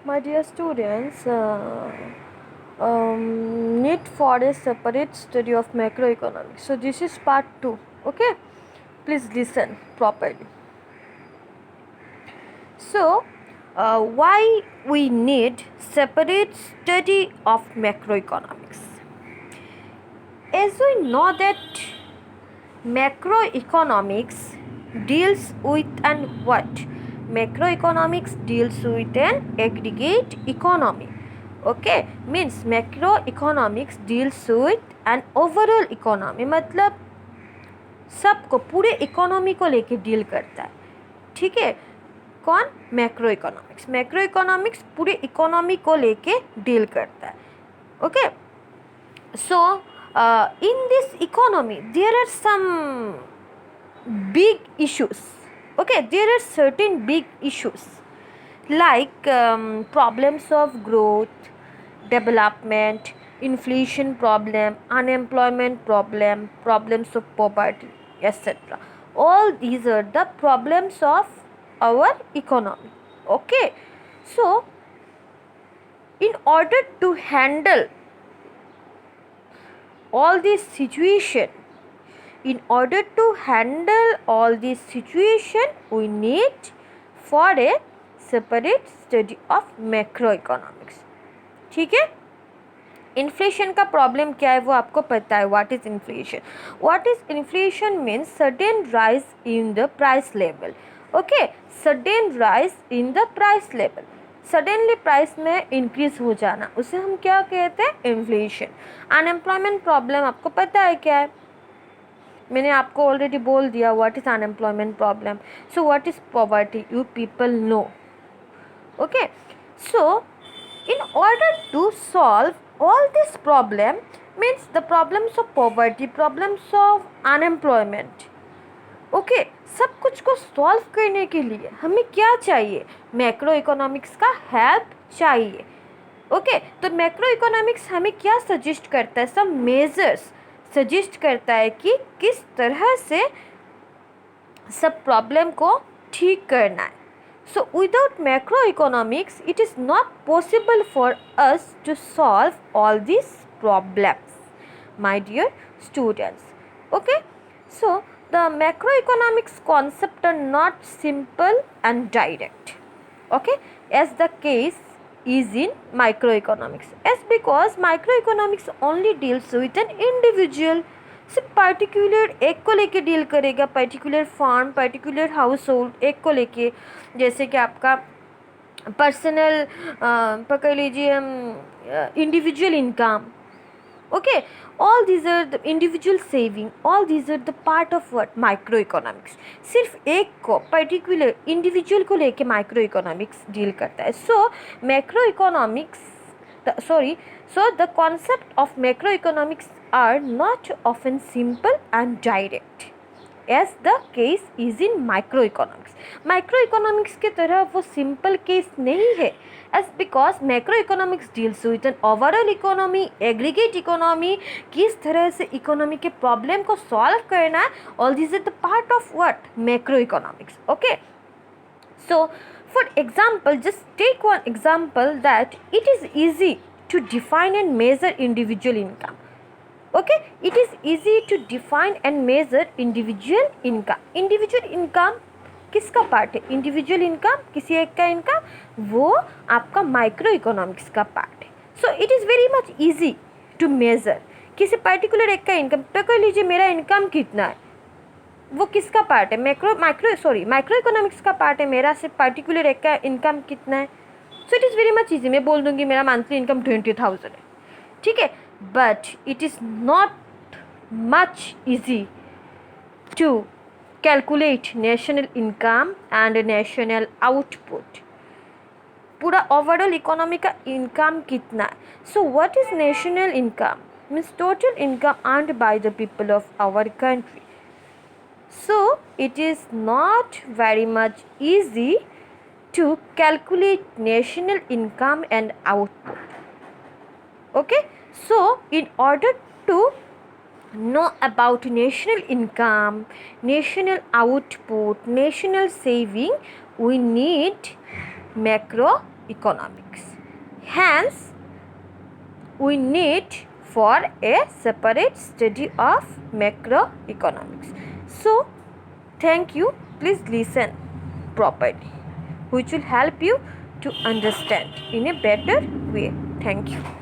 My dear students, need for a separate study of macroeconomics. So this is part 2. Okay, please listen properly. So, why we need separate study of macroeconomics? As we know that macroeconomics deals with and what? Macroeconomics deals with an aggregate economy. Okay, means macroeconomics deals with an overall economy, मतलब सबको पूरे economy को लेके deal करता है. ठीक है, कौन? मैक्रो इकोनॉमिक्स पूरे इकोनॉमी को लेके डील करता है. Okay, so in this economy there are some big issues. Okay, there are certain big issues like problems of growth, development, inflation problem, unemployment problem, problems of poverty, etc. All these are the problems of our economy. Okay, so in order to handle all this situation, we need for a separate study of macroeconomics. ठीक है, inflation का problem क्या है वो आपको पता है. What is inflation means sudden rise in the price level. Okay, sudden rise in the price level, suddenly price में इंक्रीज हो जाना, उसे हम क्या कहते हैं? इन्फ्लेशन. अनएम्प्लॉयमेंट प्रॉब्लम आपको पता है क्या है? मैंने आपको ऑलरेडी बोल दिया what is unemployment problem. So what is poverty? You people know. Okay, so in order to solve all this problem, means the problems of poverty, problems of unemployment, okay, सब कुछ को सॉल्व करने के लिए हमें क्या चाहिए? मैक्रो इकोनॉमिक्स का हेल्प चाहिए. ओके, तो मैक्रो इकोनॉमिक्स हमें क्या सजेस्ट करता है? सब मेजर्स सजेस्ट करता है कि किस तरह से सब प्रॉब्लम को ठीक करना है. So without macroeconomics, it is not possible for us to solve all these problems, my dear students. Okay, so the macroeconomics concept are not simple and direct. Okay, as the case is in microeconomics, as because microeconomics only deals with an individual. सिर्फ particular एक को लेके deal करेगा, particular farm, particular household एक को लेके. जैसे कि आपका पर्सनल पकड़ लीजिए, individual income. Okay, all these are the individual saving, all these are the part of what? Micro economics. सिर्फ एक को पर्टिकुलर इंडिविजुअल को लेके माइक्रो इकोनॉमिक्स डील करता है. So macroeconomics so the concept of macroeconomics are not often simple and direct, as the case is in microeconomics. Microeconomics के तरह वो simple case नहीं है, as because macroeconomics deals with an overall economy, aggregate economy, किस तरह से economy के problem को solve करना है. All these are the part of what? Macroeconomics. Okay, so for example, just take one example that it is easy to define and measure individual income. Okay, it is easy to define and measure individual income. Individual income किसका part है? Individual income, किसी एक का income, वो आपका micro economics का part है. So it is very much easy to measure. किसी पर्टिकुलर एक का इनकम पकड़ लीजिए, मेरा इनकम कितना है, वो किसका पार्ट है? माइक्रो इकोनॉमिक्स का पार्ट है. मेरा सिर्फ पर्टिकुलर एक का इनकम कितना है. So it is very much easy. मैं बोल दूंगी मेरा मंथली इनकम 20,000 है. ठीक है, but it is not much easy to calculate national income and national output. पूरा ओवरऑल इकोनॉमी का इनकम कितना है. So what is national income? Means total income earned by the people of our country. So it is not very much easy to calculate national income and output. Okay, so in order to know about national income, national output, national saving, we need macroeconomics. Hence, we need for a separate study of macroeconomics. So, thank you. Please listen properly, which will help you to understand in a better way. Thank you.